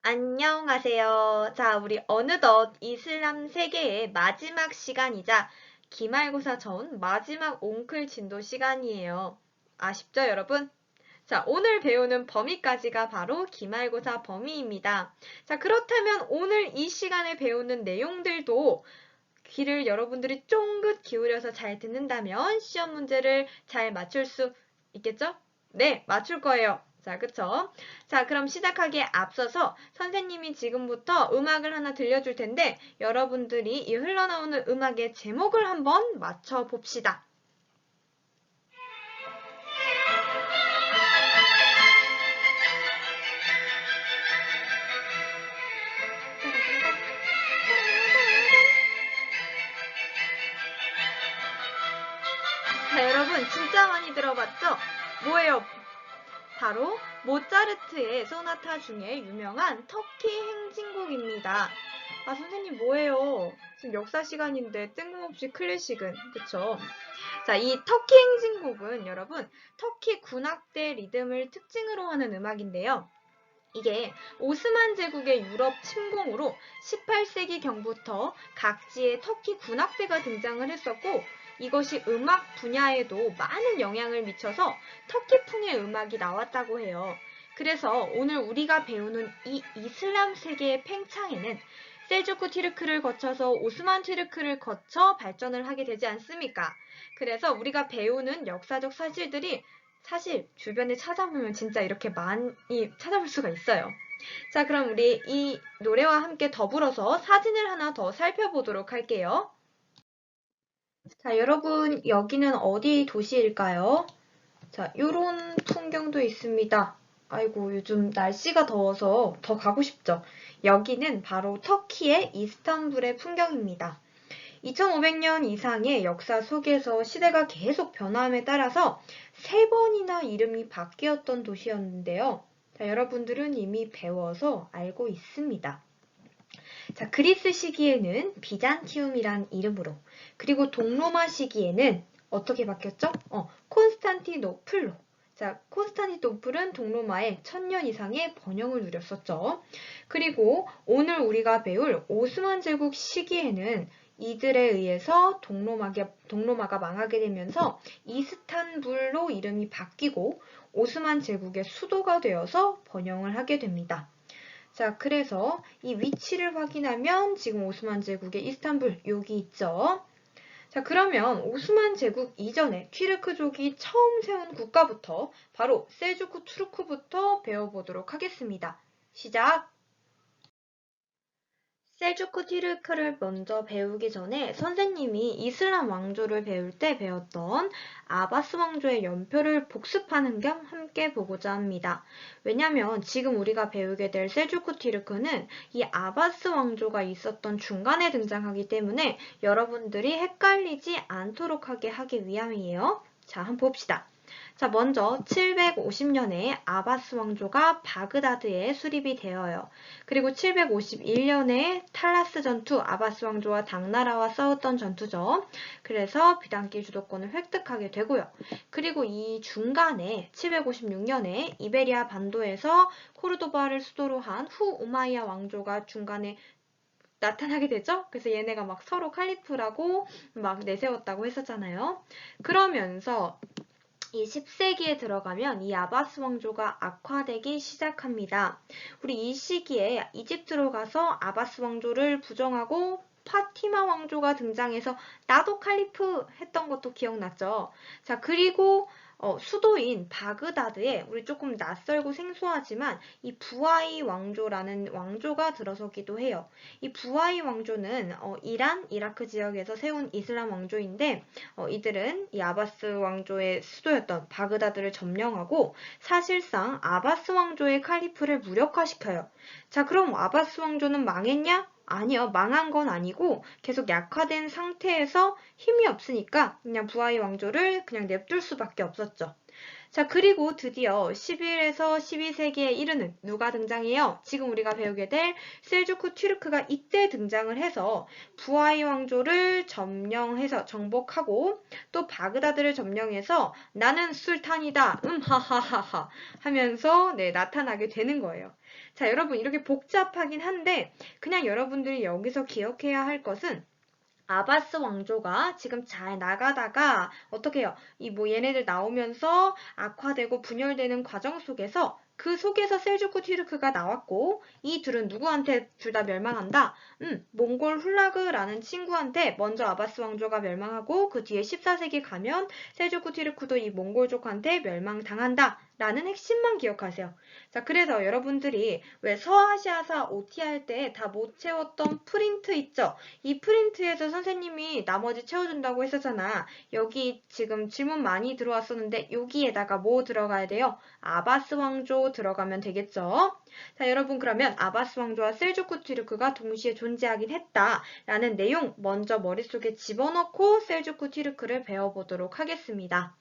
안녕하세요. 자, 우리 어느덧 이슬람 세계의 마지막 시간이자 기말고사 전 마지막 옹클 진도 시간이에요. 아쉽죠, 여러분? 자, 오늘 배우는 범위까지가 바로 기말고사 범위입니다. 자, 그렇다면 오늘 이 시간에 배우는 내용들도 귀를 여러분들이 쫑긋 기울여서 잘 듣는다면 시험 문제를 잘 맞출 수 있겠죠? 네, 맞출 거예요. 자, 그쵸? 자, 그럼 시작하기에 앞서서 선생님이 지금부터 음악을 하나 들려줄 텐데 여러분들이 이 흘러나오는 음악의 제목을 한번 맞춰봅시다. 자, 여러분 진짜 많이 들어봤죠? 뭐예요? 바로 모차르트의 소나타 중에 유명한 터키 행진곡입니다. 아, 선생님 뭐예요? 지금 역사 시간인데 뜬금없이 클래식은, 그쵸? 자, 이 터키 행진곡은 여러분 터키 군악대 리듬을 특징으로 하는 음악인데요. 이게 오스만 제국의 유럽 침공으로 18세기 경부터 각지에 터키 군악대가 등장을 했었고 이것이 음악 분야에도 많은 영향을 미쳐서 터키풍의 음악이 나왔다고 해요. 그래서 오늘 우리가 배우는 이 이슬람 세계의 팽창에는 셀주크 티르크를 거쳐서 오스만 티르크를 거쳐 발전을 하게 되지 않습니까? 그래서 우리가 배우는 역사적 사실들이 사실 주변에 찾아보면 진짜 이렇게 많이 찾아볼 수가 있어요. 자, 그럼 우리 이 노래와 함께 더불어서 사진을 하나 더 살펴보도록 할게요. 자, 여러분 여기는 어디 도시일까요? 자, 요런 풍경도 있습니다. 아이고, 요즘 날씨가 더워서 더 가고 싶죠? 여기는 바로 터키의 이스탄불의 풍경입니다. 2500년 이상의 역사 속에서 시대가 계속 변함에 따라서 3번이나 이름이 바뀌었던 도시였는데요. 자, 여러분들은 이미 배워서 알고 있습니다. 자, 그리스 시기에는 비잔티움이란 이름으로, 그리고 동로마 시기에는 어떻게 바뀌었죠? 콘스탄티노플로. 자, 콘스탄티노플은 동로마의 1000년 이상의 번영을 누렸었죠. 그리고 오늘 우리가 배울 오스만 제국 시기에는 이들에 의해서 동로마가 망하게 되면서 이스탄불로 이름이 바뀌고 오스만 제국의 수도가 되어서 번영을 하게 됩니다. 자, 그래서 이 위치를 확인하면 지금 오스만 제국의 이스탄불 여기 있죠. 자, 그러면 오스만 제국 이전에 튀르크족이 처음 세운 국가부터 바로 셀주크 투르크부터 배워보도록 하겠습니다. 시작! 셀주크 티르크를 먼저 배우기 전에 선생님이 이슬람 왕조를 배울 때 배웠던 아바스 왕조의 연표를 복습하는 겸 함께 보고자 합니다. 왜냐면 지금 우리가 배우게 될 셀주크 티르크는 이 아바스 왕조가 있었던 중간에 등장하기 때문에 여러분들이 헷갈리지 않도록 하기 위함이에요. 자, 한번 봅시다. 자, 먼저 750년에 아바스 왕조가 바그다드에 수립이 되어요. 그리고 751년에 탈라스 전투, 아바스 왕조와 당나라와 싸웠던 전투죠. 그래서 비단길 주도권을 획득하게 되고요. 그리고 이 중간에 756년에 이베리아 반도에서 코르도바를 수도로 한 후우마이야 왕조가 중간에 나타나게 되죠? 그래서 얘네가 막 서로 칼리프라고 막 내세웠다고 했었잖아요. 그러면서 이 10세기에 들어가면 이 아바스 왕조가 악화되기 시작합니다. 우리 이 시기에 이집트로 가서 아바스 왕조를 부정하고 파티마 왕조가 등장해서 나도 칼리프 했던 것도 기억났죠. 자, 그리고 수도인 바그다드에 우리 조금 낯설고 생소하지만 이 부하이 왕조라는 왕조가 들어서기도 해요. 이 부하이 왕조는 이란, 이라크 지역에서 세운 이슬람 왕조인데 이들은 이 아바스 왕조의 수도였던 바그다드를 점령하고 사실상 아바스 왕조의 칼리프를 무력화시켜요. 자, 그럼 아바스 왕조는 망했냐? 아니요, 망한 건 아니고 계속 약화된 상태에서 힘이 없으니까 그냥 부하이 왕조를 그냥 냅둘 수밖에 없었죠. 자, 그리고 드디어 11에서 12세기에 이르는 누가 등장해요? 지금 우리가 배우게 될 셀주크 튀르크가 이때 등장을 해서 부하이 왕조를 점령해서 정복하고 또 바그다드를 점령해서 나는 술탄이다 하하하하 하면서 나타나게 되는 거예요. 자, 여러분 이렇게 복잡하긴 한데 그냥 여러분들이 여기서 기억해야 할 것은 아바스 왕조가 지금 잘 나가다가 어떻게 해요? 이 얘네들 나오면서 악화되고 분열되는 과정 속에서 그 속에서 셀주크 튀르크가 나왔고 이 둘은 누구한테 둘 다 멸망한다? 몽골 훌라그라는 친구한테 먼저 아바스 왕조가 멸망하고 그 뒤에 14세기 가면 셀주크 튀르크도 이 몽골족한테 멸망당한다. 라는 핵심만 기억하세요. 자, 그래서 여러분들이 왜 서아시아사 OT 할 때 다 못 채웠던 프린트 있죠? 이 프린트에서 선생님이 나머지 채워준다고 했었잖아. 여기 지금 질문 많이 들어왔었는데 여기에다가 뭐 들어가야 돼요? 아바스 왕조 들어가면 되겠죠? 자, 여러분 그러면 아바스 왕조와 셀주크 튀르크가 동시에 존재하긴 했다라는 내용 먼저 머릿속에 집어넣고 셀주크 튀르크를 배워보도록 하겠습니다.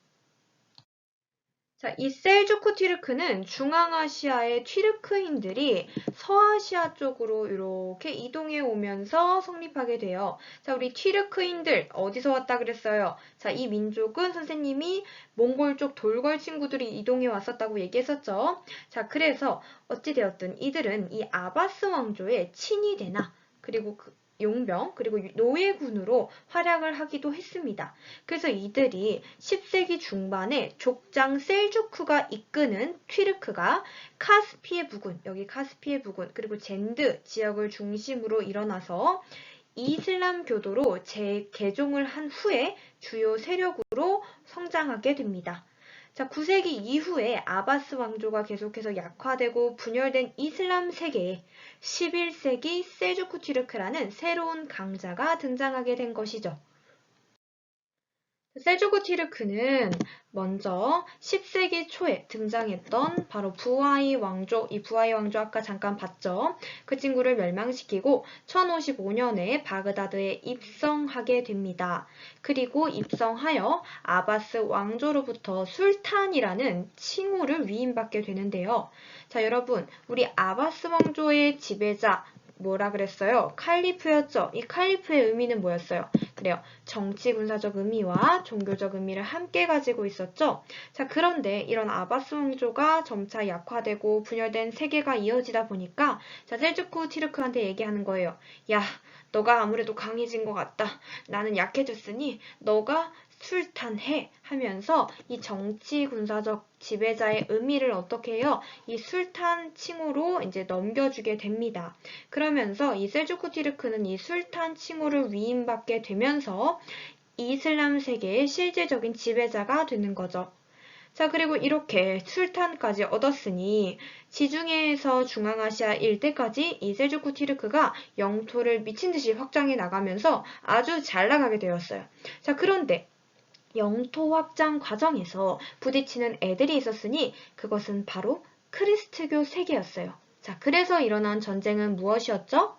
자, 이 셀주크 튀르크는 중앙아시아의 튀르크인들이 서아시아 쪽으로 이렇게 이동해 오면서 성립하게 돼요. 자, 우리 튀르크인들 어디서 왔다 그랬어요? 자, 이 민족은 선생님이 몽골 쪽 돌궐 친구들이 이동해 왔었다고 얘기했었죠. 자, 그래서 어찌되었든 이들은 이 아바스 왕조의 친위 대나 그리고 용병 그리고 노예군으로 활약을 하기도 했습니다. 그래서 이들이 10세기 중반에 족장 셀주크가 이끄는 튀르크가 카스피해 부근, 여기 카스피해 부근 그리고 젠드 지역을 중심으로 일어나서 이슬람 교도로 재개종을 한 후에 주요 세력으로 성장하게 됩니다. 자, 9세기 이후에 아바스 왕조가 계속해서 약화되고 분열된 이슬람 세계에 11세기 셀주크 튀르크라는 새로운 강자가 등장하게 된 것이죠. 셀주크 튀르크는 먼저 10세기 초에 등장했던 바로 부하이 왕조, 이 부하이 왕조 아까 잠깐 봤죠? 그 친구를 멸망시키고 1055년에 바그다드에 입성하게 됩니다. 그리고 입성하여 아바스 왕조로부터 술탄이라는 칭호를 위임받게 되는데요. 자, 여러분, 우리 아바스 왕조의 지배자 뭐라 그랬어요? 칼리프였죠? 이 칼리프의 의미는 뭐였어요? 그래요. 정치 군사적 의미와 종교적 의미를 함께 가지고 있었죠. 자, 그런데 이런 아바스 왕조가 점차 약화되고 분열된 세계가 이어지다 보니까 자, 셀주크 튀르크한테 얘기하는 거예요. 야, 너가 아무래도 강해진 것 같다. 나는 약해졌으니 너가 술탄해 하면서 이 정치 군사적 지배자의 의미를 어떻게 해요? 이 술탄 칭호로 이제 넘겨주게 됩니다. 그러면서 이 셀주크 튀르크는 이 술탄 칭호를 위임받게 되면서 이슬람 세계의 실제적인 지배자가 되는 거죠. 자, 그리고 이렇게 술탄까지 얻었으니 지중해에서 중앙아시아 일대까지 이 셀주크 튀르크가 영토를 미친 듯이 확장해 나가면서 아주 잘 나가게 되었어요. 자, 그런데 영토 확장 과정에서 부딪히는 애들이 있었으니 그것은 바로 크리스트교 세계였어요. 자, 그래서 일어난 전쟁은 무엇이었죠?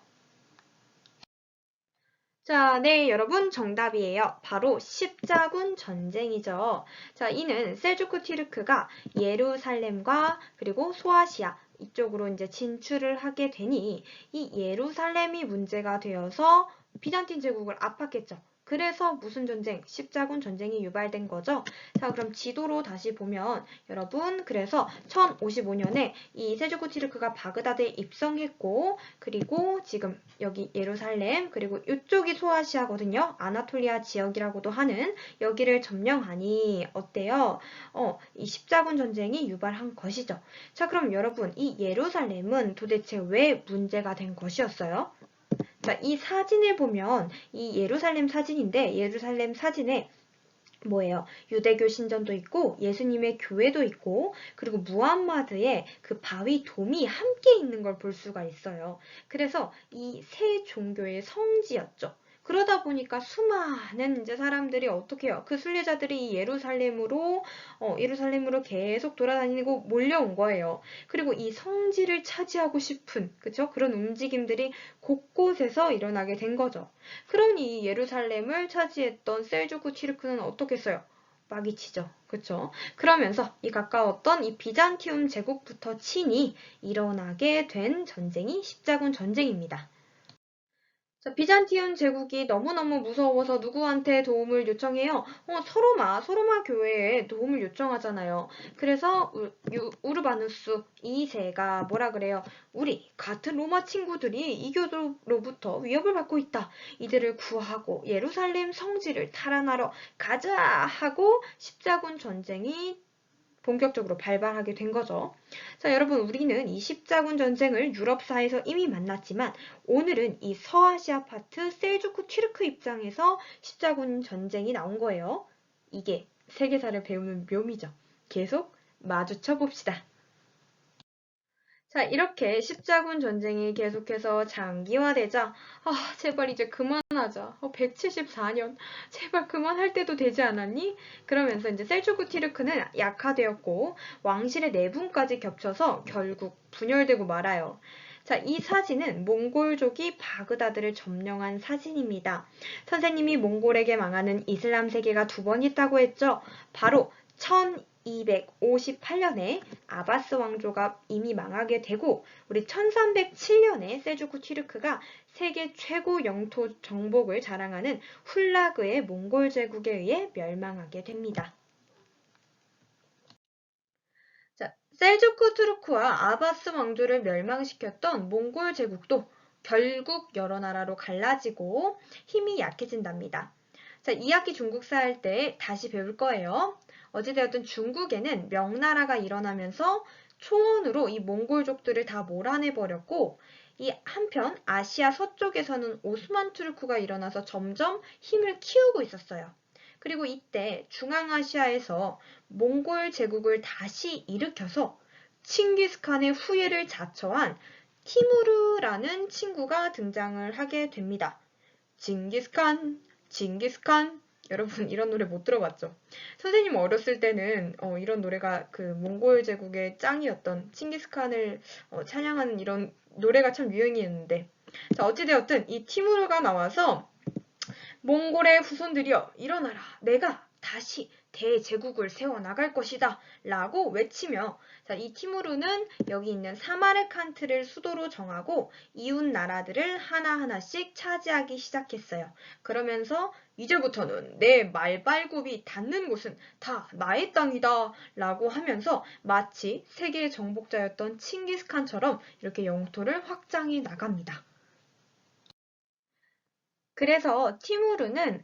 자, 네, 여러분 정답이에요. 바로 십자군 전쟁이죠. 자, 이는 셀주크 튀르크가 예루살렘과 그리고 소아시아 이쪽으로 이제 진출을 하게 되니 이 예루살렘이 문제가 되어서 비잔틴 제국을 압박했죠. 그래서 무슨 전쟁? 십자군 전쟁이 유발된 거죠. 자, 그럼 지도로 다시 보면 여러분 그래서 1055년에 이 셀주크 튀르크가 바그다드에 입성했고 그리고 지금 여기 예루살렘 그리고 이쪽이 소아시아거든요. 아나톨리아 지역이라고도 하는 여기를 점령하니 어때요? 이 십자군 전쟁이 유발한 것이죠. 자, 그럼 여러분 이 예루살렘은 도대체 왜 문제가 된 것이었어요? 자, 이 사진을 보면 이 예루살렘 사진인데 예루살렘 사진에 뭐예요? 유대교 신전도 있고 예수님의 교회도 있고 그리고 무함마드의 그 바위 돔이 함께 있는 걸 볼 수가 있어요. 그래서 이 세 종교의 성지였죠. 그러다 보니까 수많은 이제 사람들이 어떻게 해요? 그 순례자들이 예루살렘으로 계속 돌아다니고 몰려온 거예요. 그리고 이 성지를 차지하고 싶은 그죠? 그런 움직임들이 곳곳에서 일어나게 된 거죠. 그러니 예루살렘을 차지했던 셀주크 튀르크는 어떻게 했어요? 막이치죠. 그쵸? 그러면서 이 가까웠던 이 비잔티움 제국부터 친히 일어나게 된 전쟁이 십자군 전쟁입니다. 자, 비잔티움 제국이 너무너무 무서워서 누구한테 도움을 요청해요? 서로마 교회에 도움을 요청하잖아요. 그래서 우르바누스 2세가 뭐라 그래요? 우리 같은 로마 친구들이 이교도로부터 위협을 받고 있다. 이들을 구하고 예루살렘 성지를 탈환하러 가자 하고 십자군 전쟁이 본격적으로 발발하게 된 거죠. 자, 여러분, 우리는 이 십자군 전쟁을 유럽사에서 이미 만났지만 오늘은 이 서아시아 파트 셀주크 튀르크 입장에서 십자군 전쟁이 나온 거예요. 이게 세계사를 배우는 묘미죠. 계속 마주쳐 봅시다. 자, 이렇게 십자군 전쟁이 계속해서 장기화되자 제발 이제 그만하자. 174년. 제발 그만할 때도 되지 않았니? 그러면서 이제 셀주크 티르크는 약화되었고 왕실의 내분까지 겹쳐서 결국 분열되고 말아요. 자, 이 사진은 몽골족이 바그다드를 점령한 사진입니다. 선생님이 몽골에게 망하는 이슬람 세계가 두 번 있다고 했죠. 바로 1258년에 아바스 왕조가 이미 망하게 되고 우리 1307년에 셀주크 튀르크가 세계 최고 영토 정복을 자랑하는 훌라그의 몽골 제국에 의해 멸망하게 됩니다. 자, 셀주크 투르크와 아바스 왕조를 멸망시켰던 몽골 제국도 결국 여러 나라로 갈라지고 힘이 약해진답니다. 자, 2학기 중국사 할 때 다시 배울 거예요. 어찌되었든 중국에는 명나라가 일어나면서 초원으로 이 몽골족들을 다 몰아내버렸고 이 한편 아시아 서쪽에서는 오스만 투르크가 일어나서 점점 힘을 키우고 있었어요. 그리고 이때 중앙아시아에서 몽골 제국을 다시 일으켜서 칭기스칸의 후예를 자처한 티무르라는 친구가 등장을 하게 됩니다. 징기스칸, 징기스칸. 여러분 이런 노래 못 들어봤죠? 선생님 어렸을 때는 이런 노래가 그 몽골 제국의 짱이었던 칭기스칸을 찬양하는 이런 노래가 참 유행이었는데 자 어찌되었든 이 티무르가 나와서 몽골의 후손들이여 일어나라 내가 다시 대제국을 세워나갈 것이다 라고 외치며 자, 이 티무르는 여기 있는 사마르칸트를 수도로 정하고 이웃 나라들을 하나하나씩 차지하기 시작했어요. 그러면서 이제부터는 내 말발굽이 닿는 곳은 다 나의 땅이다 라고 하면서 마치 세계 정복자였던 칭기스칸처럼 이렇게 영토를 확장해 나갑니다. 그래서 티무르는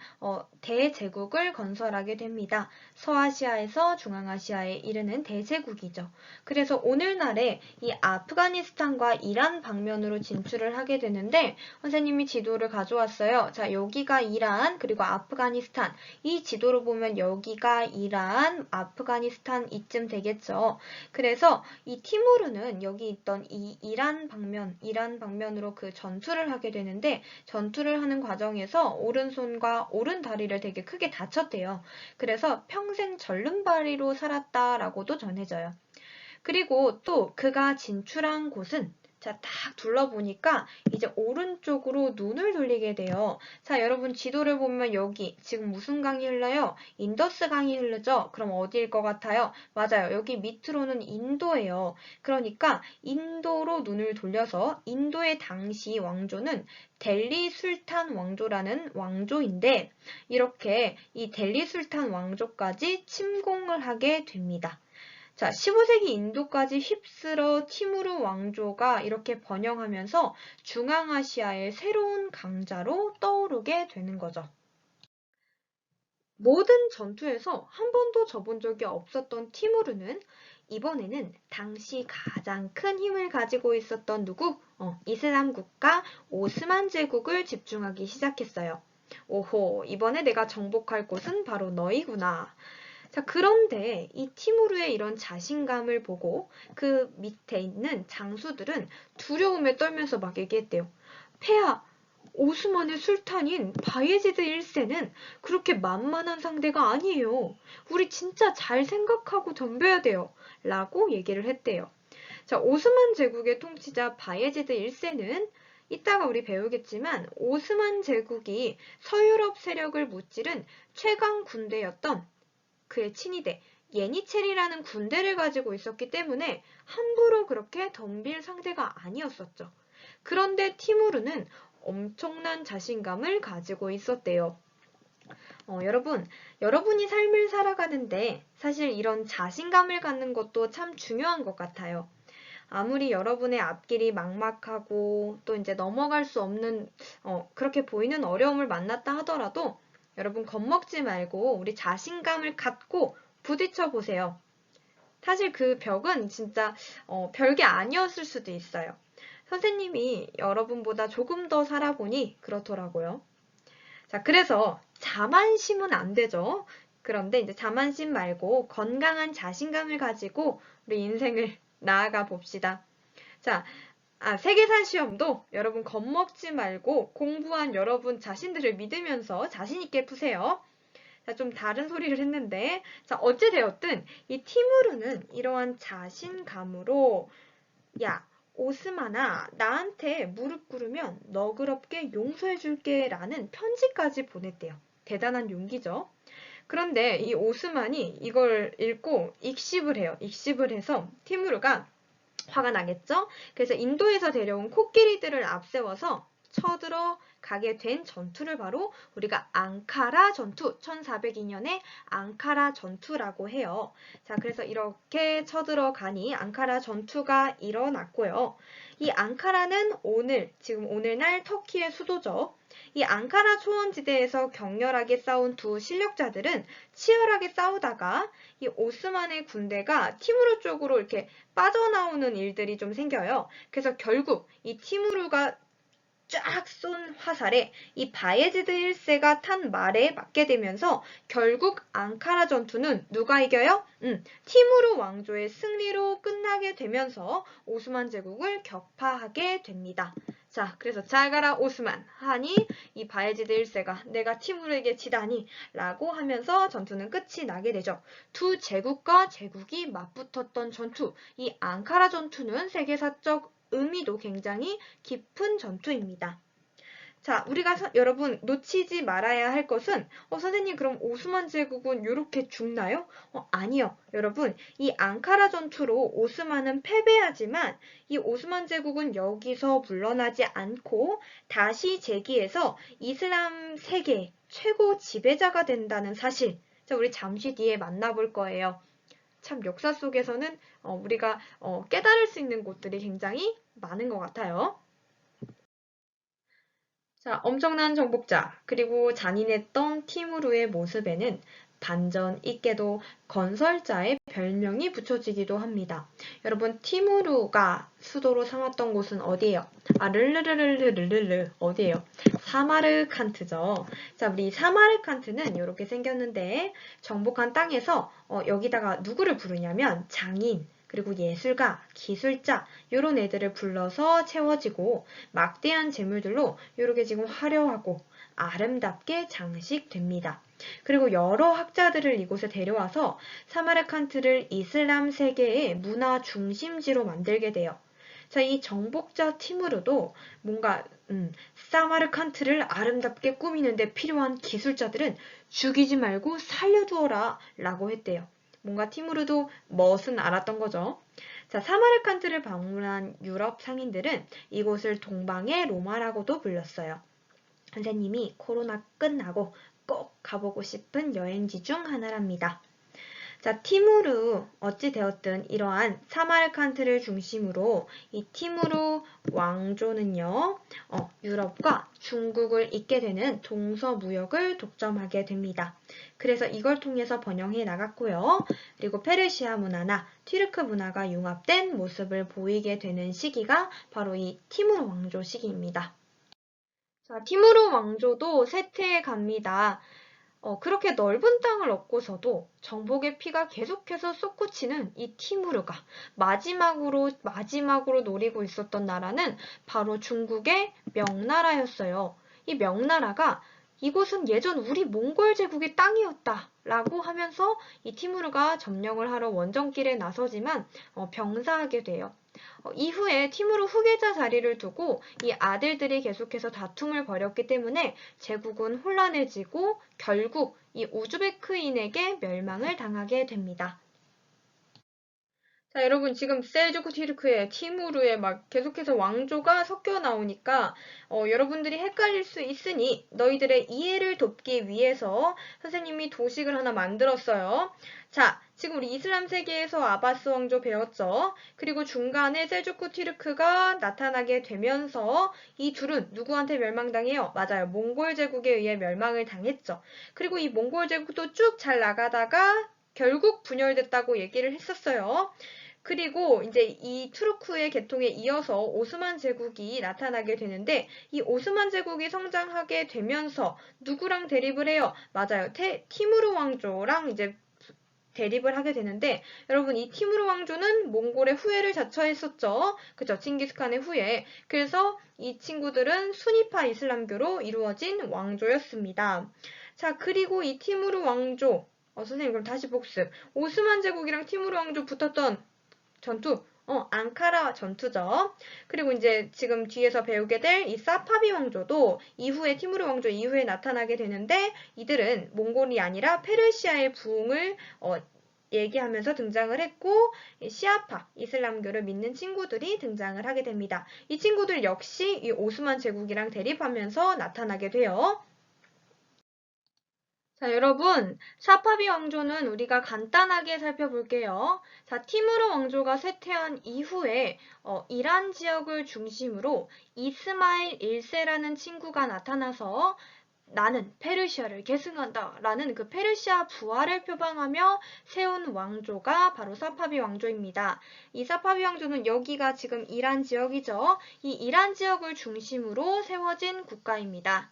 대제국을 건설하게 됩니다. 서아시아에서 중앙아시아에 이르는 대제국이죠. 그래서 오늘날에 이 아프가니스탄과 이란 방면으로 진출을 하게 되는데 선생님이 지도를 가져왔어요. 자, 여기가 이란 그리고 아프가니스탄. 이 지도로 보면 여기가 이란, 아프가니스탄 이쯤 되겠죠. 그래서 이 티무르는 여기 있던 이 이란 방면으로 그 전투를 하게 되는데 전투를 하는 과정에서 오른손과 오른다리를 되게 크게 다쳤대요. 그래서 평생 절름발이로 살았다라고도 전해져요. 그리고 또 그가 진출한 곳은 자, 딱 둘러보니까 이제 오른쪽으로 눈을 돌리게 돼요. 자, 여러분 지도를 보면 여기 지금 무슨 강이 흘러요? 인더스 강이 흐르죠? 그럼 어디일 것 같아요? 맞아요. 여기 밑으로는 인도예요. 그러니까 인도로 눈을 돌려서 인도의 당시 왕조는 델리 술탄 왕조라는 왕조인데 이렇게 이 델리 술탄 왕조까지 침공을 하게 됩니다. 자, 15세기 인도까지 휩쓸어 티무르 왕조가 이렇게 번영하면서 중앙아시아의 새로운 강자로 떠오르게 되는 거죠. 모든 전투에서 한 번도 져본 적이 없었던 티무르는 이번에는 당시 가장 큰 힘을 가지고 있었던 누구? 이슬람 국가 오스만 제국을 집중하기 시작했어요. 오호, 이번에 내가 정복할 곳은 바로 너희구나. 자, 그런데 이 티무르의 이런 자신감을 보고 그 밑에 있는 장수들은 두려움에 떨면서 막 얘기했대요. 폐하, 오스만의 술탄인 바예지드 1세는 그렇게 만만한 상대가 아니에요. 우리 진짜 잘 생각하고 덤벼야 돼요. 라고 얘기를 했대요. 자, 오스만 제국의 통치자 바예지드 1세는 이따가 우리 배우겠지만 오스만 제국이 서유럽 세력을 무찌른 최강 군대였던 그의 친위대 예니체리라는 군대를 가지고 있었기 때문에 함부로 그렇게 덤빌 상대가 아니었었죠. 그런데 티무르는 엄청난 자신감을 가지고 있었대요. 여러분이 삶을 살아가는데 사실 이런 자신감을 갖는 것도 참 중요한 것 같아요. 아무리 여러분의 앞길이 막막하고 또 이제 넘어갈 수 없는 그렇게 보이는 어려움을 만났다 하더라도 여러분 겁먹지 말고 우리 자신감을 갖고 부딪혀 보세요. 사실 그 벽은 진짜 별게 아니었을 수도 있어요. 선생님이 여러분보다 조금 더 살아보니 그렇더라고요. 자, 그래서 자만심은 안 되죠. 그런데 이제 자만심 말고 건강한 자신감을 가지고 우리 인생을 나아가 봅시다. 자, 세계사 시험도 여러분 겁먹지 말고 공부한 여러분 자신들을 믿으면서 자신 있게 푸세요. 자, 좀 다른 소리를 했는데, 자, 어찌되었든 이 티무르는 이러한 자신감으로 야, 오스만아, 나한테 무릎 꿇으면 너그럽게 용서해줄게 라는 편지까지 보냈대요. 대단한 용기죠. 그런데 이 오스만이 이걸 읽고 익십을 해요. 익십을 해서 티무르가 화가 나겠죠? 그래서 인도에서 데려온 코끼리들을 앞세워서 쳐들어 가게 된 전투를 바로 우리가 앙카라 전투, 1402년에 앙카라 전투라고 해요. 자, 그래서 이렇게 쳐들어 가니 앙카라 전투가 일어났고요. 이 앙카라는 지금 오늘날 터키의 수도죠. 이 앙카라 초원지대에서 격렬하게 싸운 두 실력자들은 치열하게 싸우다가 이 오스만의 군대가 티무르 쪽으로 이렇게 빠져나오는 일들이 좀 생겨요. 그래서 결국 이 티무르가 쫙 쏜 화살에 이 바예지드 1세가 탄 말에 맞게 되면서 결국 앙카라 전투는 누가 이겨요? 티무르 왕조의 승리로 끝나게 되면서 오스만 제국을 격파하게 됩니다. 자, 그래서 잘 가라 오스만 하니 이 바예지드 1세가 내가 티무르에게 지다니 라고 하면서 전투는 끝이 나게 되죠. 두 제국과 제국이 맞붙었던 전투, 이 앙카라 전투는 세계사적 의미도 굉장히 깊은 전투입니다. 자, 우리가 여러분 놓치지 말아야 할 것은 선생님 그럼 오스만 제국은 이렇게 죽나요? 아니요. 여러분 이 앙카라 전투로 오스만은 패배하지만 이 오스만 제국은 여기서 물러나지 않고 다시 재기해서 이슬람 세계 최고 지배자가 된다는 사실. 자, 우리 잠시 뒤에 만나볼 거예요. 참 역사 속에서는 우리가 깨달을 수 있는 곳들이 굉장히 많은 것 같아요. 자, 엄청난 정복자 그리고 잔인했던 티무르의 모습에는 반전 있게도 건설자의 별명이 붙여지기도 합니다. 여러분 티무르가 수도로 삼았던 곳은 어디예요? 르르르르르르르 어디예요? 사마르칸트죠. 자, 우리 사마르칸트는 이렇게 생겼는데 정복한 땅에서 여기다가 누구를 부르냐면 장인 그리고 예술가, 기술자 이런 애들을 불러서 채워지고 막대한 재물들로 이렇게 지금 화려하고 아름답게 장식됩니다. 그리고 여러 학자들을 이곳에 데려와서 사마르칸트를 이슬람 세계의 문화 중심지로 만들게 돼요. 자, 이 정복자 티무르도 뭔가 사마르칸트를 아름답게 꾸미는데 필요한 기술자들은 죽이지 말고 살려두어라 라고 했대요. 뭔가 티무르도 멋은 알았던 거죠. 자, 사마르칸트를 방문한 유럽 상인들은 이곳을 동방의 로마라고도 불렀어요. 선생님이 코로나 끝나고 꼭 가보고 싶은 여행지 중 하나랍니다. 자, 티무르 어찌되었든 이러한 사마르칸트를 중심으로 이 티무르 왕조는요, 유럽과 중국을 잇게 되는 동서무역을 독점하게 됩니다. 그래서 이걸 통해서 번영해 나갔고요. 그리고 페르시아 문화나 튀르크 문화가 융합된 모습을 보이게 되는 시기가 바로 이 티무르 왕조 시기입니다. 자, 티무르 왕조도 쇠퇴해 갑니다. 그렇게 넓은 땅을 얻고서도 정복의 피가 계속해서 솟구치는 이 티무르가 마지막으로 노리고 있었던 나라는 바로 중국의 명나라였어요. 이 명나라가 이곳은 예전 우리 몽골 제국의 땅이었다 라고 하면서 이 티무르가 점령을 하러 원정길에 나서지만 병사하게 돼요. 이후에 티무르 후계자 자리를 두고 이 아들들이 계속해서 다툼을 벌였기 때문에 제국은 혼란해지고 결국 이 우즈베크인에게 멸망을 당하게 됩니다. 자, 여러분 지금 셀주크 티르크에 티무르에 막 계속해서 왕조가 섞여 나오니까 여러분들이 헷갈릴 수 있으니 너희들의 이해를 돕기 위해서 선생님이 도식을 하나 만들었어요. 자, 지금 우리 이슬람 세계에서 아바스 왕조 배웠죠? 그리고 중간에 셀주크 티르크가 나타나게 되면서 이 둘은 누구한테 멸망당해요? 맞아요. 몽골 제국에 의해 멸망을 당했죠. 그리고 이 몽골 제국도 쭉 잘 나가다가 결국 분열됐다고 얘기를 했었어요. 그리고 이제 이 투르크의 계통에 이어서 오스만 제국이 나타나게 되는데 이 오스만 제국이 성장하게 되면서 누구랑 대립을 해요? 맞아요. 티무르 왕조랑 이제 대립을 하게 되는데 여러분 이 티무르 왕조는 몽골의 후예를 자처했었죠. 그죠? 칭기스칸의 후예. 그래서 이 친구들은 수니파 이슬람교로 이루어진 왕조였습니다. 자, 그리고 이 티무르 왕조 선생님 그럼 다시 복습. 오스만 제국이랑 티무르 왕조 붙었던 전투, 앙카라 전투죠. 그리고 이제 지금 뒤에서 배우게 될 이 사파비 왕조도 이후에 티무르 왕조 이후에 나타나게 되는데 이들은 몽골이 아니라 페르시아의 부흥을 얘기하면서 등장을 했고 시아파 이슬람교를 믿는 친구들이 등장을 하게 됩니다. 이 친구들 역시 이 오스만 제국이랑 대립하면서 나타나게 돼요. 자, 여러분, 사파비 왕조는 우리가 간단하게 살펴볼게요. 자, 티무르 왕조가 쇠퇴한 이후에 이란 지역을 중심으로 이스마일 1세라는 친구가 나타나서 나는 페르시아를 계승한다 라는 그 페르시아 부활을 표방하며 세운 왕조가 바로 사파비 왕조입니다. 이 사파비 왕조는 여기가 지금 이란 지역이죠. 이 이란 지역을 중심으로 세워진 국가입니다.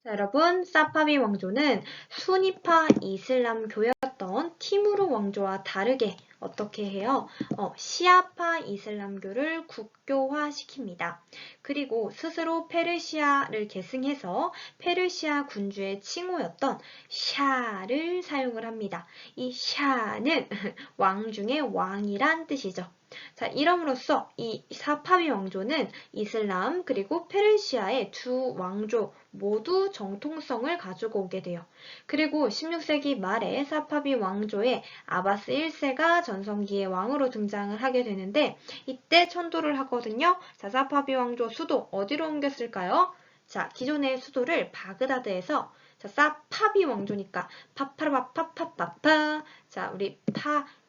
자, 여러분, 사파비 왕조는 수니파 이슬람교였던 티무르 왕조와 다르게 어떻게 해요? 시아파 이슬람교를 국교화시킵니다. 그리고 스스로 페르시아를 계승해서 페르시아 군주의 칭호였던 샤를 사용을 합니다. 이 샤는 왕 중의 왕이란 뜻이죠. 자, 이럼으로써 이 사파비 왕조는 이슬람 그리고 페르시아의 두 왕조 모두 정통성을 가지고 오게 돼요. 그리고 16세기 말에 사파비 왕조의 아바스 1세가 전성기의 왕으로 등장을 하게 되는데 이때 천도를 하거든요. 자, 사파비 왕조 수도 어디로 옮겼을까요? 자, 기존의 수도를 바그다드에서 자, 사파비 왕조니까 파파라파파파파 자, 우리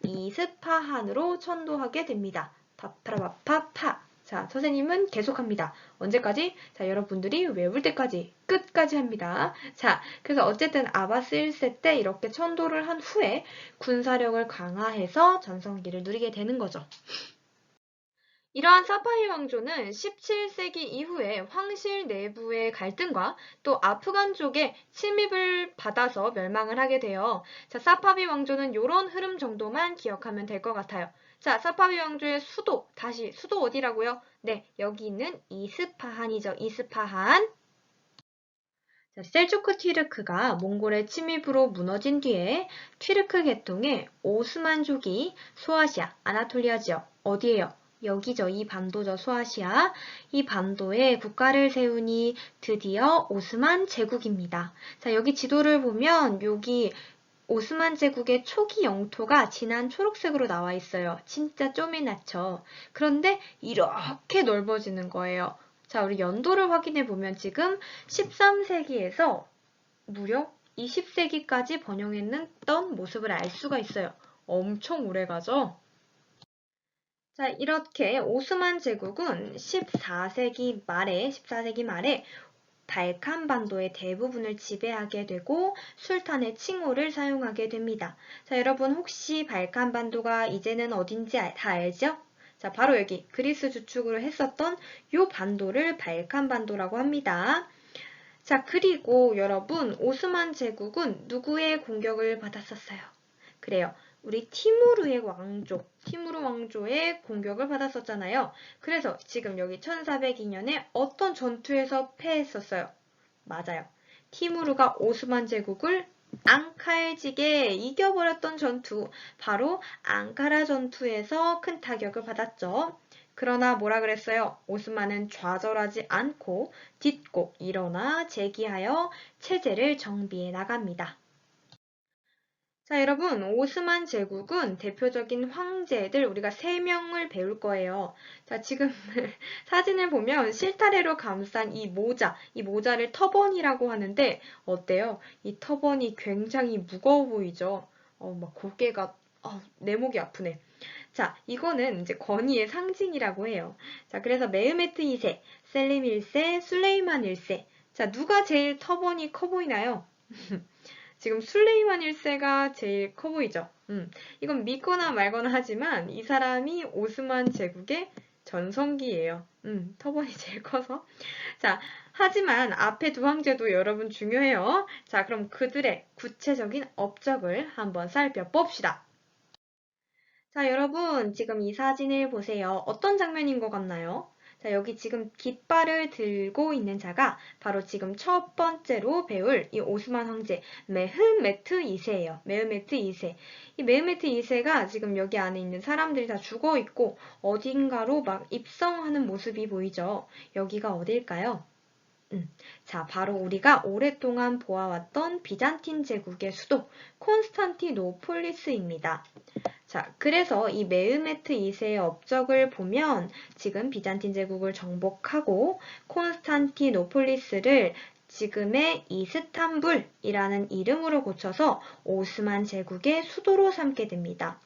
이스파한으로 천도하게 됩니다. 파파라파파파 자, 선생님은 계속합니다. 언제까지? 자, 여러분들이 외울 때까지 끝까지 합니다. 자, 그래서 어쨌든 아바스 1세 때 이렇게 천도를 한 후에 군사력을 강화해서 전성기를 누리게 되는 거죠. 이러한 사파비 왕조는 17세기 이후에 황실 내부의 갈등과 또 아프간족의 침입을 받아서 멸망을 하게 돼요. 자, 사파비 왕조는 이런 흐름 정도만 기억하면 될 것 같아요. 자, 사파비 왕조의 수도, 다시 수도 어디라고요? 네, 여기 있는 이스파한이죠. 이스파한. 자, 셀주크 튀르크가 몽골의 침입으로 무너진 뒤에 튀르크 계통의 오스만족이 소아시아, 아나톨리아 지역, 어디예요? 여기죠. 이 반도죠. 소아시아. 이 반도에 국가를 세우니 드디어 오스만 제국입니다. 자, 여기 지도를 보면 여기 오스만 제국의 초기 영토가 진한 초록색으로 나와 있어요. 진짜 쪼매났죠. 그런데 이렇게 넓어지는 거예요. 자, 우리 연도를 확인해 보면 지금 13세기에서 무려 20세기까지 번영했던 모습을 알 수가 있어요. 엄청 오래 가죠? 자, 이렇게 오스만 제국은 14세기 말에 발칸 반도의 대부분을 지배하게 되고 술탄의 칭호를 사용하게 됩니다. 자, 여러분 혹시 발칸 반도가 이제는 어딘지 다 알죠? 자, 바로 여기 그리스 주축으로 했었던 요 반도를 발칸 반도라고 합니다. 자, 그리고 여러분 오스만 제국은 누구의 공격을 받았었어요? 그래요. 우리 티무르의 왕조, 티무르 왕조의 공격을 받았었잖아요. 그래서 지금 여기 1402년에 어떤 전투에서 패했었어요? 맞아요. 티무르가 오스만 제국을 앙칼직에 이겨버렸던 전투, 바로 앙카라 전투에서 큰 타격을 받았죠. 그러나 뭐라 그랬어요? 오스만은 좌절하지 않고 딛고 일어나 재기하여 체제를 정비해 나갑니다. 자, 여러분, 오스만 제국은 대표적인 황제들 우리가 3명을 배울 거예요. 자, 지금 사진을 보면 실타래로 감싼 이 모자를 터번이라고 하는데 어때요? 이 터번이 굉장히 무거워 보이죠? 막 고개가 내 목이 아프네. 자, 이거는 이제 권위의 상징이라고 해요. 자, 그래서 메흐메트 2세, 셀림 1세, 술레이만 1세. 자, 누가 제일 터번이 커 보이나요? 지금 술레이만 1세가 제일 커 보이죠? 이건 믿거나 말거나 하지만 이 사람이 오스만 제국의 전성기예요. 터번이 제일 커서. 자, 하지만 앞에 두 황제도 여러분 중요해요. 자, 그럼 그들의 구체적인 업적을 한번 살펴봅시다. 자, 여러분, 지금 이 사진을 보세요. 어떤 장면인 것 같나요? 자, 여기 지금 깃발을 들고 있는 자가 바로 지금 첫 번째로 배울 이 오스만 황제 메흐메트 2세예요. 메흐메트 2세. 이 메흐메트 2세가 지금 여기 안에 있는 사람들이 다 죽어 있고 어딘가로 막 입성하는 모습이 보이죠. 여기가 어딜까요? 자, 바로 우리가 오랫동안 보아왔던 비잔틴 제국의 수도 콘스탄티노폴리스입니다. 자, 그래서 이 메흐메트 2세의 업적을 보면 지금 비잔틴 제국을 정복하고 콘스탄티노폴리스를 지금의 이스탄불이라는 이름으로 고쳐서 오스만 제국의 수도로 삼게 됩니다.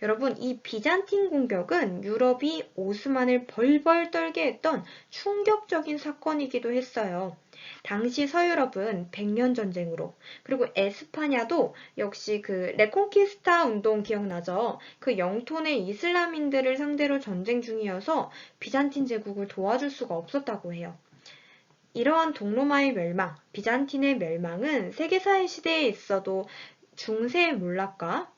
여러분, 이 비잔틴 공격은 유럽이 오스만을 벌벌 떨게 했던 충격적인 사건이기도 했어요. 당시 서유럽은 백년 전쟁으로, 그리고 에스파냐도 역시 그 레콘키스타 운동 기억나죠? 그 영토 내 이슬람인들을 상대로 전쟁 중이어서 비잔틴 제국을 도와줄 수가 없었다고 해요. 이러한 동로마의 멸망, 비잔틴의 멸망은 세계사의 시대에 있어도 중세의 몰락과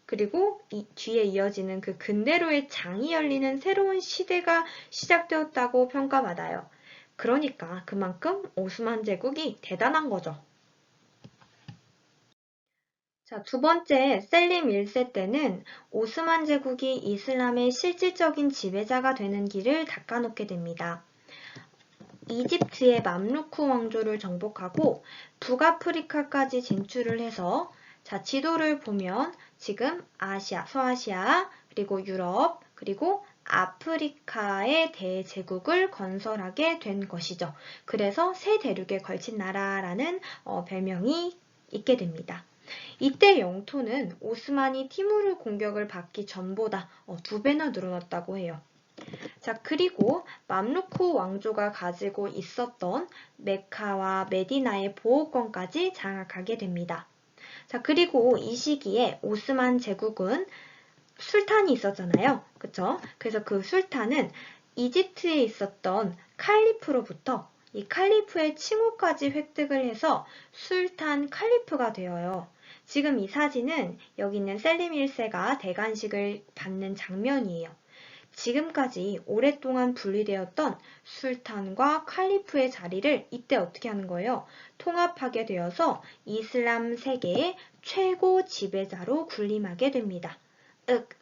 그리고 이 뒤에 이어지는 그 근대로의 장이 열리는 새로운 시대가 시작되었다고 평가받아요. 그러니까 그만큼 오스만 제국이 대단한 거죠. 자, 두 번째 셀림 1세 때는 오스만 제국이 이슬람의 실질적인 지배자가 되는 길을 닦아놓게 됩니다. 이집트의 맘루크 왕조를 정복하고 북아프리카까지 진출을 해서 자, 지도를 보면 지금 아시아, 서아시아, 그리고 유럽, 그리고 아프리카의 대제국을 건설하게 된 것이죠. 그래서 세 대륙에 걸친 나라라는 별명이 있게 됩니다. 이때 영토는 오스마니 티무르 공격을 받기 전보다 2배나 늘어났다고 해요. 자, 그리고 맘루크 왕조가 가지고 있었던 메카와 메디나의 보호권까지 장악하게 됩니다. 자, 그리고 이 시기에 오스만 제국은 술탄이 있었잖아요. 그쵸? 그래서 그 술탄은 이집트에 있었던 칼리프로부터 이 칼리프의 칭호까지 획득을 해서 술탄 칼리프가 되어요. 지금 이 사진은 여기 있는 셀림 1세가 대관식을 받는 장면이에요. 지금까지 오랫동안 분리되었던 술탄과 칼리프의 자리를 이때 어떻게 하는 거예요? 통합하게 되어서 이슬람 세계의 최고 지배자로 군림하게 됩니다.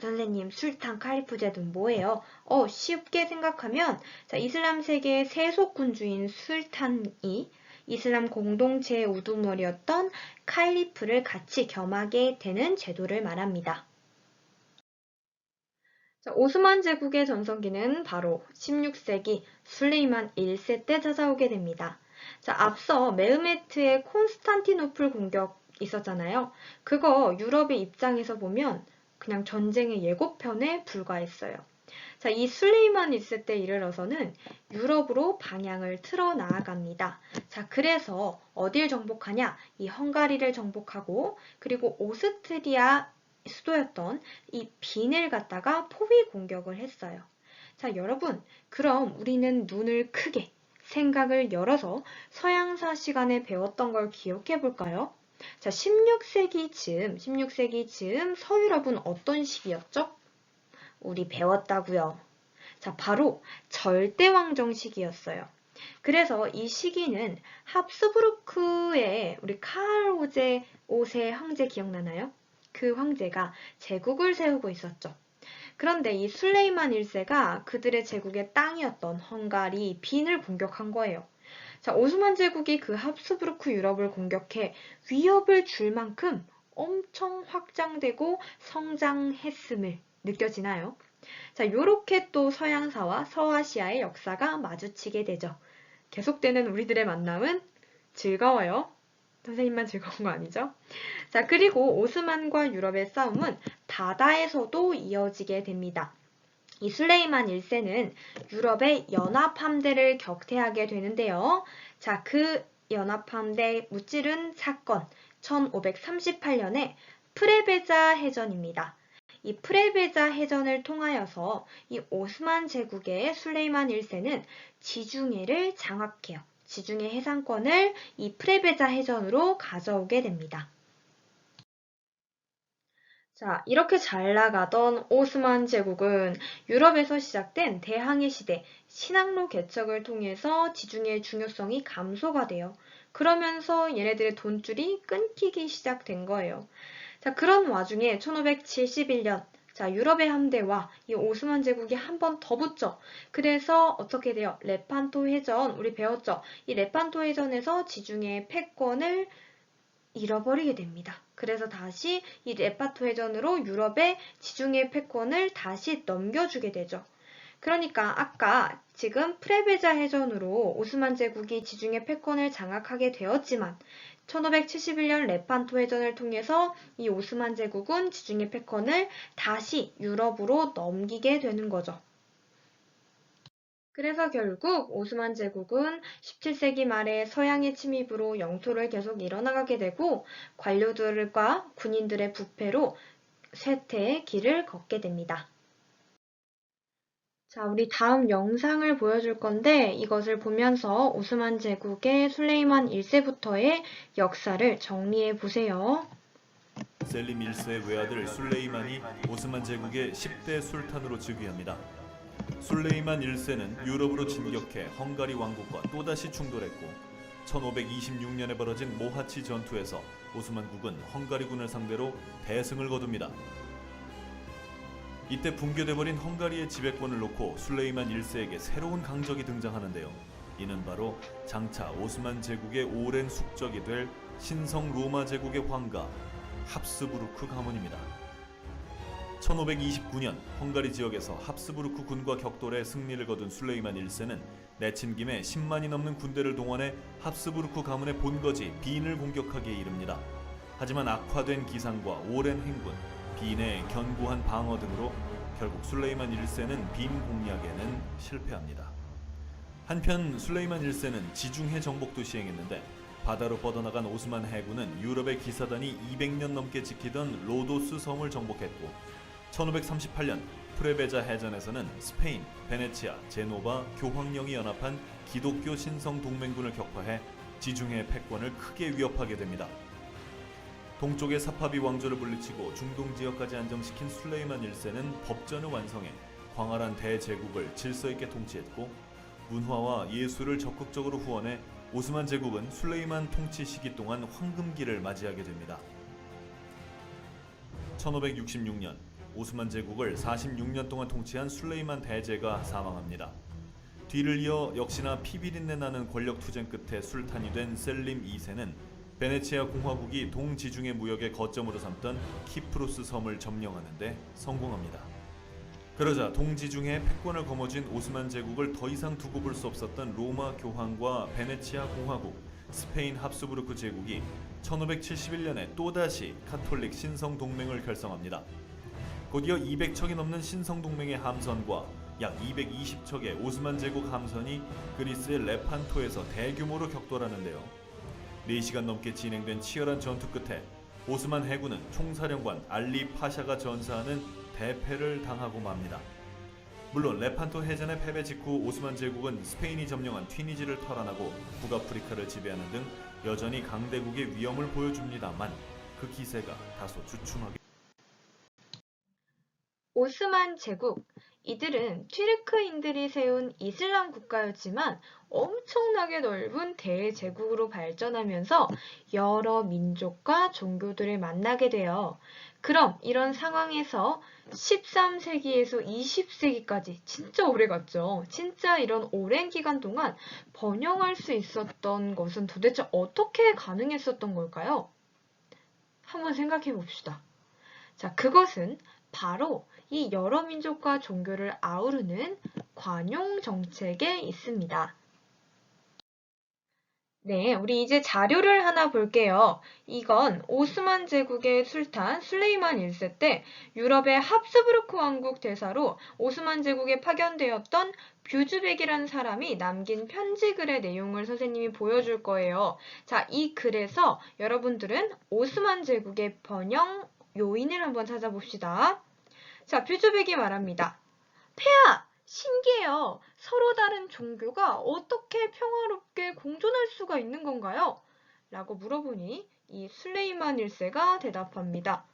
선생님, 술탄 칼리프 제도는 뭐예요? 쉽게 생각하면 자, 이슬람 세계의 세속군주인 술탄이 이슬람 공동체의 우두머리였던 칼리프를 같이 겸하게 되는 제도를 말합니다. 자, 오스만 제국의 전성기는 바로 16세기 술레이만 1세 때 찾아오게 됩니다. 자, 앞서 메흐메트의 콘스탄티노플 공격 있었잖아요. 그거 유럽의 입장에서 보면 그냥 전쟁의 예고편에 불과했어요. 자, 이 술레이만 1세 때 이르러서는 유럽으로 방향을 틀어 나아갑니다. 자, 그래서 어딜 정복하냐? 이 헝가리를 정복하고 그리고 오스트리아 수도였던 이 빈을 갖다가 포위 공격을 했어요. 자, 여러분, 그럼 우리는 눈을 크게 생각을 열어서 서양사 시간에 배웠던 걸 기억해 볼까요? 자, 16세기쯤 서유럽은 어떤 시기였죠? 우리 배웠다고요. 자, 바로 절대왕정 시기였어요. 그래서 이 시기는 합스부르크의 우리 카를 오제 5세 황제 기억나나요? 그 황제가 제국을 세우고 있었죠. 그런데 이 술레이만 1세가 그들의 제국의 땅이었던 헝가리 빈을 공격한 거예요. 자, 오스만 제국이 그 합스부르크 유럽을 공격해 위협을 줄 만큼 엄청 확장되고 성장했음을 느껴지나요? 자, 요렇게 또 서양사와 서아시아의 역사가 마주치게 되죠. 계속되는 우리들의 만남은 즐거워요. 선생님만 즐거운 거 아니죠? 자, 그리고 오스만과 유럽의 싸움은 바다에서도 이어지게 됩니다. 이 술레이만 1세는 유럽의 연합함대를 격퇴하게 되는데요. 자, 그 연합함대 무찌른 사건 1538년에 프레베자 해전입니다. 이 프레베자 해전을 통하여서 이 오스만 제국의 술레이만 1세는 지중해를 장악해요. 지중해 해상권을 이 프레베자 해전으로 가져오게 됩니다. 자, 이렇게 잘 나가던 오스만 제국은 유럽에서 시작된 대항해 시대 신항로 개척을 통해서 지중해의 중요성이 감소가 돼요. 그러면서 얘네들의 돈줄이 끊기기 시작된 거예요. 자, 그런 와중에 1571년 자, 유럽의 함대와 이 오스만 제국이 한 번 더 붙죠. 그래서 어떻게 돼요? 레판토 해전, 우리 배웠죠? 이 레판토 해전에서 지중해의 패권을 잃어버리게 됩니다. 그래서 다시 이 레판토 해전으로 유럽의 지중해 패권을 다시 넘겨주게 되죠. 그러니까 아까 지금 프레베자 해전으로 오스만 제국이 지중해 패권을 장악하게 되었지만 1571년 레판토 해전을 통해서 이 오스만 제국은 지중해 패권을 다시 유럽으로 넘기게 되는 거죠. 그래서 결국 오스만 제국은 17세기 말에 서양의 침입으로 영토를 계속 잃어나가게 되고 관료들과 군인들의 부패로 쇠퇴의 길을 걷게 됩니다. 자, 우리 다음 영상을 보여줄 건데 이것을 보면서 오스만 제국의 술레이만 1세부터의 역사를 정리해 보세요. 셀림 1세의 외아들 술레이만이 오스만 제국의 10대 술탄으로 즉위합니다. 술레이만 1세는 유럽으로 진격해 헝가리 왕국과 또다시 충돌했고 1526년에 벌어진 모하치 전투에서 오스만국은 헝가리군을 상대로 대승을 거둡니다. 이때 붕괴돼버린 헝가리의 지배권을 놓고 술레이만 1세에게 새로운 강적이 등장하는데요. 이는 바로 장차 오스만 제국의 오랜 숙적이 될 신성 로마 제국의 황가 합스부르크 가문입니다. 1529년 헝가리 지역에서 합스부르크 군과 격돌해 승리를 거둔 술레이만 1세는 내친 김에 10만이 넘는 군대를 동원해 합스부르크 가문의 본거지 빈을 공격하기에 이릅니다. 하지만 악화된 기상과 오랜 행군, 빈의 견고한 방어 등으로 결국 술레이만 1세는 빈 공략에는 실패합니다. 한편 술레이만 1세는 지중해 정복도 시행했는데 바다로 뻗어나간 오스만 해군은 유럽의 기사단이 200년 넘게 지키던 로도스 섬을 정복했고 1538년 프레베자 해전에서는 스페인, 베네치아, 제노바, 교황령이 연합한 기독교 신성 동맹군을 격파해 지중해 패권을 크게 위협하게 됩니다. 동쪽의 사파비 왕조를 물리치고 중동 지역까지 안정시킨 술레이만 1세는 법전을 완성해 광활한 대제국을 질서 있게 통치했고 문화와 예술을 적극적으로 후원해 오스만 제국은 술레이만 통치 시기 동안 황금기를 맞이하게 됩니다. 1566년 오스만 제국을 46년 동안 통치한 술레이만 대제가 사망합니다. 뒤를 이어 역시나 피비린내 나는 권력 투쟁 끝에 술탄이 된 셀림 2세는 베네치아 공화국이 동지중해 무역의 거점으로 삼던 키프로스 섬을 점령하는 데 성공합니다. 그러자 동지중해 패권을 거머쥔 오스만 제국을 더 이상 두고 볼 수 없었던 로마 교황과 베네치아 공화국, 스페인 합스부르크 제국이 1571년에 또다시 카톨릭 신성 동맹을 결성합니다. 곧이어 200척이 넘는 신성 동맹의 함선과 약 220척의 오스만 제국 함선이 그리스의 레판토에서 대규모로 격돌하는데요. 4시간 넘게 진행된 치열한 전투 끝에 오스만 해군은 총사령관 알리 파샤가 전사하는 대패를 당하고 맙니다. 물론 레판토 해전의 패배 직후 오스만 제국은 스페인이 점령한 튀니지를 탈환하고 북아프리카를 지배하는 등 여전히 강대국의 위험을 보여줍니다만 그 기세가 다소 주춤하게 오스만 제국, 이들은 튀르크인들이 세운 이슬람 국가였지만 엄청나게 넓은 대제국으로 발전하면서 여러 민족과 종교들을 만나게 돼요. 그럼 이런 상황에서 13세기에서 20세기까지 진짜 오래 갔죠. 진짜 이런 오랜 기간 동안 번영할 수 있었던 것은 도대체 어떻게 가능했었던 걸까요? 한번 생각해 봅시다. 자, 그것은 바로 이 여러 민족과 종교를 아우르는 관용 정책에 있습니다. 네, 우리 이제 자료를 하나 볼게요. 이건 오스만 제국의 술탄 술레이만 1세 때 유럽의 합스부르크 왕국 대사로 오스만 제국에 파견되었던 뷰즈벡이라는 사람이 남긴 편지 글의 내용을 선생님이 보여줄 거예요. 자, 이 글에서 여러분들은 오스만 제국의 번영 요인을 한번 찾아봅시다. 자, 뷰즈벡이 말합니다. 폐하! 신기해요. 서로 다른 종교가 어떻게 평화롭게 공존할 수가 있는 건가요? 라고 물어보니 이 술레이만 1세가 대답합니다.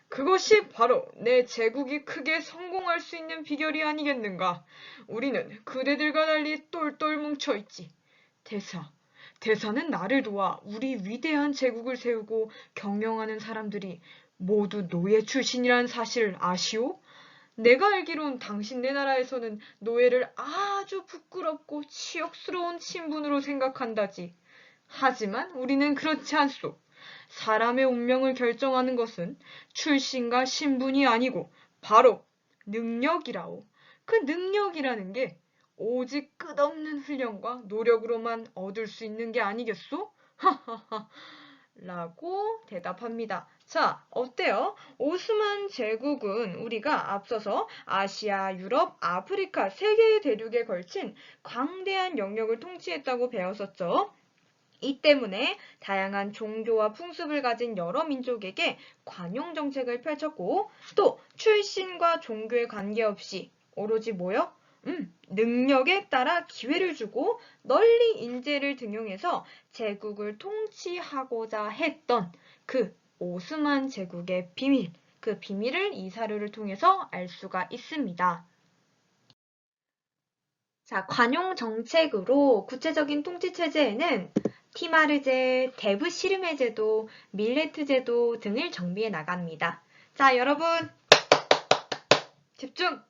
그것이 바로 내 제국이 크게 성공할 수 있는 비결이 아니겠는가. 우리는 그대들과 달리 똘똘 뭉쳐있지. 대사는 나를 도와 우리 위대한 제국을 세우고 경영하는 사람들이 모두 노예 출신이라는 사실 아시오? 내가 알기론 당신네 나라에서는 노예를 아주 부끄럽고 치욕스러운 신분으로 생각한다지. 하지만 우리는 그렇지 않소. 사람의 운명을 결정하는 것은 출신과 신분이 아니고 바로 능력이라오. 그 능력이라는 게 오직 끝없는 훈련과 노력으로만 얻을 수 있는 게 아니겠소? 하하하. 라고 대답합니다. 자, 어때요? 오스만 제국은 우리가 앞서서 아시아, 유럽, 아프리카 세 개의 대륙에 걸친 광대한 영역을 통치했다고 배웠었죠. 이 때문에 다양한 종교와 풍습을 가진 여러 민족에게 관용 정책을 펼쳤고 또 출신과 종교에 관계없이 오로지 뭐요? 능력에 따라 기회를 주고 널리 인재를 등용해서 제국을 통치하고자 했던 그 오스만 제국의 비밀, 그 비밀을 이 사료를 통해서 알 수가 있습니다. 자, 관용 정책으로 구체적인 통치 체제에는 티마르제, 데브시르메 제도, 밀레트 제도 등을 정비해 나갑니다. 자, 여러분 집중!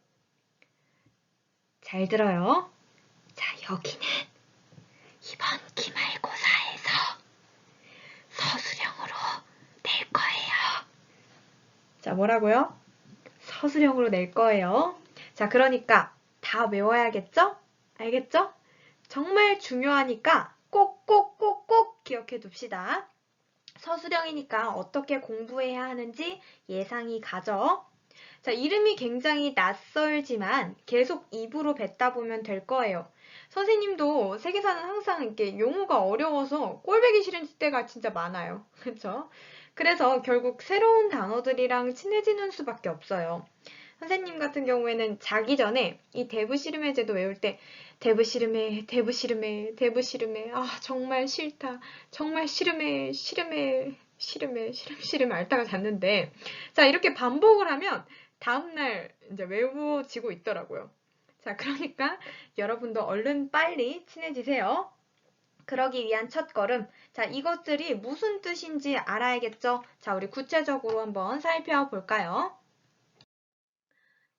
잘 들어요. 자, 여기는 이번 기말고사에서 서술형으로 낼 거예요. 자, 뭐라고요? 서술형으로 낼 거예요. 자, 그러니까 다 외워야겠죠? 알겠죠? 정말 중요하니까 꼭꼭꼭꼭 기억해 둡시다. 서술형이니까 어떻게 공부해야 하는지 예상이 가죠? 자, 이름이 굉장히 낯설지만 계속 입으로 뱉다 보면 될 거예요. 선생님도 세계사는 항상 이렇게 용어가 어려워서 꼴보기 싫은 때가 진짜 많아요. 그렇죠? 그래서 결국 새로운 단어들이랑 친해지는 수밖에 없어요. 선생님 같은 경우에는 자기 전에 이 데브시르메 제도 외울 때 데브시르메, 데브시르메, 데브시르메, 아 정말 싫다, 정말 싫음해, 싫음해, 싫음해, 싫음 앓다가 잤는데 자 이렇게 반복을 하면 다음날 이제 외워지고 있더라고요. 자 그러니까 여러분도 얼른 빨리 친해지세요. 그러기 위한 첫걸음. 자, 이것들이 무슨 뜻인지 알아야겠죠? 자, 우리 구체적으로 한번 살펴볼까요?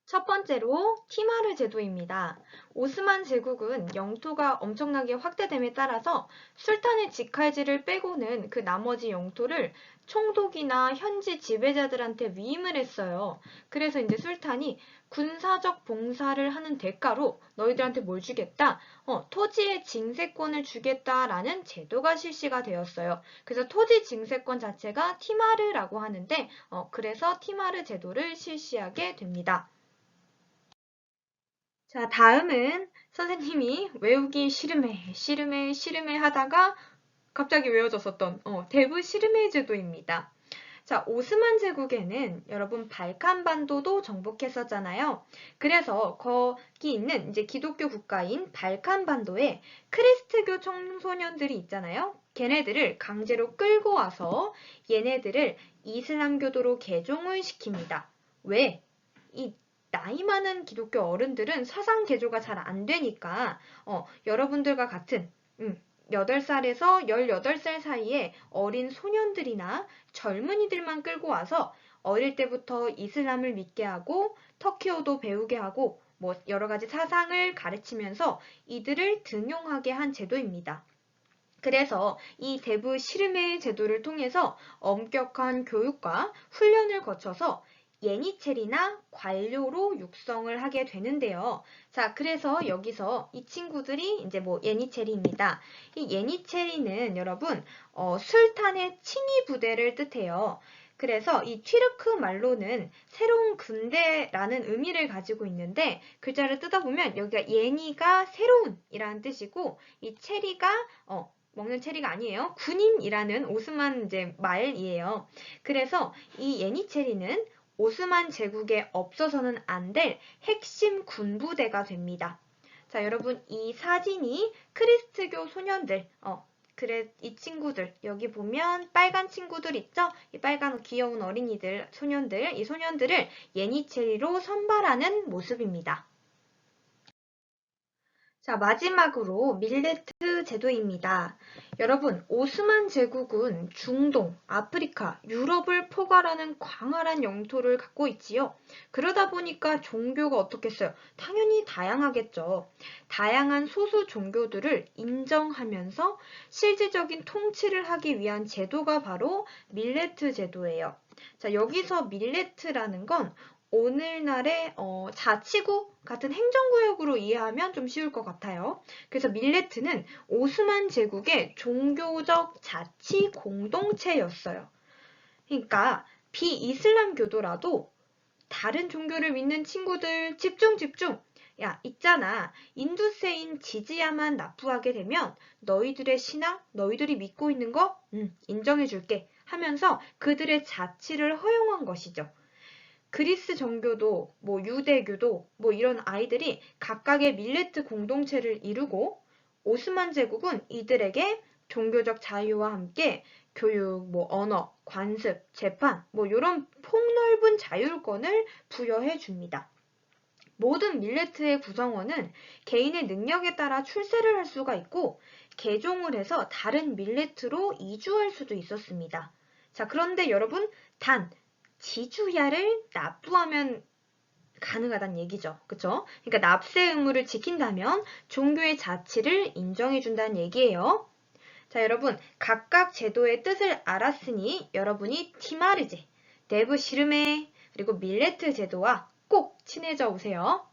첫 번째로 티마르 제도입니다. 오스만 제국은 영토가 엄청나게 확대됨에 따라서 술탄의 직할지를 빼고는 그 나머지 영토를 총독이나 현지 지배자들한테 위임을 했어요. 그래서 이제 술탄이 군사적 봉사를 하는 대가로 너희들한테 뭘 주겠다? 토지의 징세권을 주겠다라는 제도가 실시가 되었어요. 그래서 토지 징세권 자체가 티마르라고 하는데 그래서 티마르 제도를 실시하게 됩니다. 자, 다음은 선생님이 외우기 싫음해 하다가 갑자기 외워졌었던 대부 시르메 제도입니다. 자, 오스만 제국에는 여러분 발칸반도도 정복했었잖아요. 그래서 거기 있는 이제 기독교 국가인 발칸반도에 크리스트교 청소년들이 있잖아요. 걔네들을 강제로 끌고 와서 얘네들을 이슬람교도로 개종을 시킵니다. 왜? 이 나이 많은 기독교 어른들은 사상 개조가 잘 안 되니까 여러분들과 같은 8살에서 18살 사이에 어린 소년들이나 젊은이들만 끌고 와서 어릴 때부터 이슬람을 믿게 하고 터키어도 배우게 하고 뭐 여러 가지 사상을 가르치면서 이들을 등용하게 한 제도입니다. 그래서 이 대부 시르메 제도를 통해서 엄격한 교육과 훈련을 거쳐서 예니체리나 관료로 육성을 하게 되는데요. 자, 그래서 여기서 이 친구들이 이제 뭐 예니체리입니다. 이 예니체리는 여러분 술탄의 칭의 부대를 뜻해요. 그래서 이 튀르크 말로는 새로운 군대라는 의미를 가지고 있는데 글자를 뜯어보면 여기가 예니가 새로운이라는 뜻이고 이 체리가 먹는 체리가 아니에요. 군인이라는 오스만 이제 말이에요. 그래서 이 예니체리는 오스만 제국에 없어서는 안 될 핵심 군부대가 됩니다. 자, 여러분 이 사진이 크리스트교 소년들, 그래 이 친구들 여기 보면 빨간 친구들 있죠? 이 빨간 귀여운 어린이들, 소년들, 이 소년들을 예니체리로 선발하는 모습입니다. 자, 마지막으로 밀레트 제도입니다. 여러분, 오스만 제국은 중동, 아프리카, 유럽을 포괄하는 광활한 영토를 갖고 있지요. 그러다 보니까 종교가 어떻겠어요? 당연히 다양하겠죠. 다양한 소수 종교들을 인정하면서 실질적인 통치를 하기 위한 제도가 바로 밀레트 제도예요. 자, 여기서 밀레트라는 건 오늘날의 자치구 같은 행정구역으로 이해하면 좀 쉬울 것 같아요. 그래서 밀레트는 오스만 제국의 종교적 자치 공동체였어요. 그러니까 비이슬람교도라도 다른 종교를 믿는 친구들 집중! 야, 있잖아. 인두세인 지지야만 납부하게 되면 너희들의 신앙, 너희들이 믿고 있는 거 인정해줄게 하면서 그들의 자치를 허용한 것이죠. 그리스 정교도, 뭐 유대교도, 뭐 이런 아이들이 각각의 밀레트 공동체를 이루고 오스만 제국은 이들에게 종교적 자유와 함께 교육, 뭐 언어, 관습, 재판, 뭐 이런 폭넓은 자율권을 부여해 줍니다. 모든 밀레트의 구성원은 개인의 능력에 따라 출세를 할 수가 있고 개종을 해서 다른 밀레트로 이주할 수도 있었습니다. 자, 그런데 여러분 단 지주야를 납부하면 가능하다는 얘기죠. 그쵸? 그러니까 납세 의무를 지킨다면 종교의 자치를 인정해준다는 얘기예요. 자, 여러분 각각 제도의 뜻을 알았으니 여러분이 티마르제, 데브 시르메, 그리고 밀레트 제도와 꼭 친해져 오세요.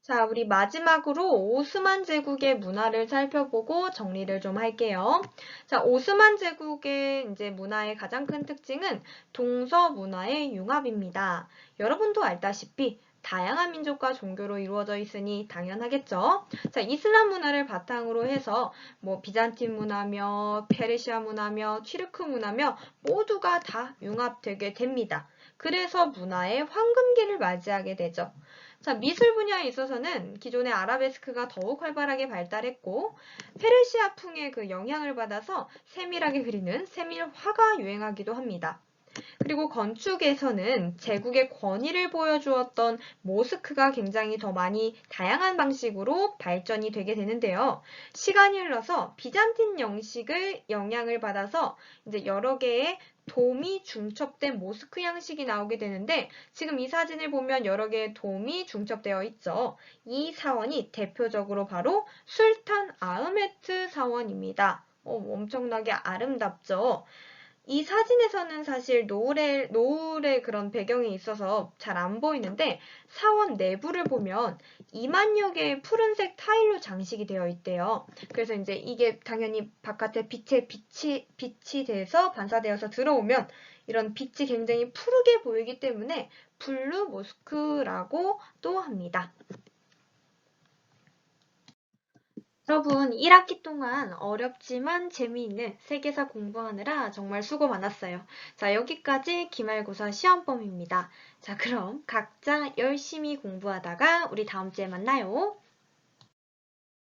자, 우리 마지막으로 오스만 제국의 문화를 살펴보고 정리를 좀 할게요. 자, 오스만 제국의 이제 문화의 가장 큰 특징은 동서 문화의 융합입니다. 여러분도 알다시피 다양한 민족과 종교로 이루어져 있으니 당연하겠죠. 자, 이슬람 문화를 바탕으로 해서 뭐 비잔틴 문화며 페르시아 문화며 튀르크 문화며 모두가 다 융합되게 됩니다. 그래서 문화의 황금기를 맞이하게 되죠. 자, 미술 분야에 있어서는 기존의 아라베스크가 더욱 활발하게 발달했고 페르시아풍의 그 영향을 받아서 세밀하게 그리는 세밀화가 유행하기도 합니다. 그리고 건축에서는 제국의 권위를 보여주었던 모스크가 굉장히 더 많이 다양한 방식으로 발전이 되게 되는데요. 시간이 흘러서 비잔틴 영식을 영향을 받아서 이제 여러 개의 돔이 중첩된 모스크 양식이 나오게 되는데 지금 이 사진을 보면 여러 개의 돔이 중첩되어 있죠. 이 사원이 대표적으로 바로 술탄 아흐메트 사원입니다. 엄청나게 아름답죠. 이 사진에서는 사실 노을의 그런 배경이 있어서 잘 안 보이는데 사원 내부를 보면 2만여 개의 푸른색 타일로 장식이 되어 있대요. 그래서 이제 이게 당연히 바깥에 빛이 돼서 반사되어서 들어오면 이런 빛이 굉장히 푸르게 보이기 때문에 블루 모스크라고 또 합니다. 여러분, 1학기 동안 어렵지만 재미있는 세계사 공부하느라 정말 수고 많았어요. 자, 여기까지 기말고사 시험범위입니다. 자, 그럼 각자 열심히 공부하다가 우리 다음 주에 만나요.